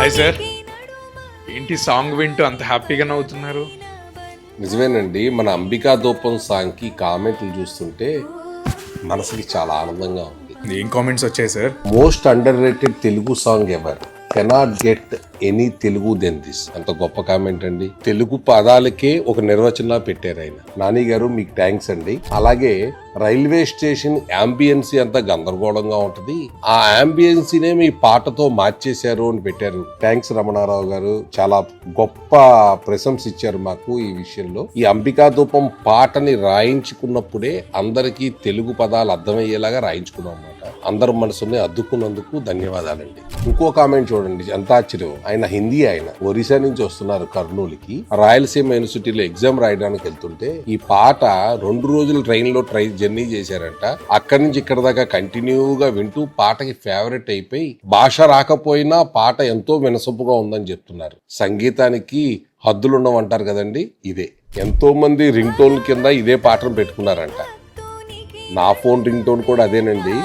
Hi sir, ఏంటి song వింటూ అంత హ్యాపీగా నవ్వుతున్నారు? నిజమేనండి. మన అంబికా దూపం సాంగ్కి కామెంట్లు చూస్తుంటే మనసుకి చాలా ఆనందంగా ఉంది. ఏం కామెంట్స్ వచ్చాయి sir? Most underrated Telugu song ever, cannot get any Telugu then this. అంత గొప్ప కామెంట్ అండి. తెలుగు పదాలకే ఒక నిర్వచనంలా పెట్టారు ఆయన. నాని గారు మీకు థ్యాంక్స్ అండి. అలాగే రైల్వే స్టేషన్ యాంబియన్సీ అంతా గందరగోళంగా ఉంటది, ఆ యాంబియన్సీనే మీ పాటతో మార్చేశారు అని పెట్టారు. థ్యాంక్స్ రమణారావు గారు, చాలా గొప్ప ప్రశంస ఇచ్చారు మాకు ఈ విషయంలో. ఈ అంబికా ధూపం పాటని రాయించుకున్నప్పుడే అందరికీ తెలుగు పదాలు అర్థమయ్యేలాగా రాయించుకున్నాం అన్నమాట. అందరు మనసుని అద్దుకున్నందుకు ధన్యవాదాలండి. ఇంకో కామెంట్ చూడండి, ఎంత ఆశ్చర్యం. ఆయన హిందీ, ఆయన ఒరిస్సా నుంచి వస్తున్నారు కర్నూలుకి. రాయలసీమ యూనివర్సిటీలో ఎగ్జామ్ రాయడానికి వెళ్తుంటే ఈ పాట 2 రోజులు ట్రైన్ లో జర్నీ చేశారంట. అక్కడి నుంచి ఇక్కడ దాకా కంటిన్యూగా వింటూ పాటకి ఫేవరెట్ అయిపోయి భాష రాకపోయినా పాట ఎంతో వినసొంపుగా ఉందని చెప్తున్నారు. సంగీతానికి హద్దులు ఉండవంటారు కదండి, ఇదే. ఎంతో మంది రింగ్ టోన్ కింద ఇదే పాటను పెట్టుకున్నారంట. నా ఫోన్ రింగ్ టోన్ కూడా అదేనండి.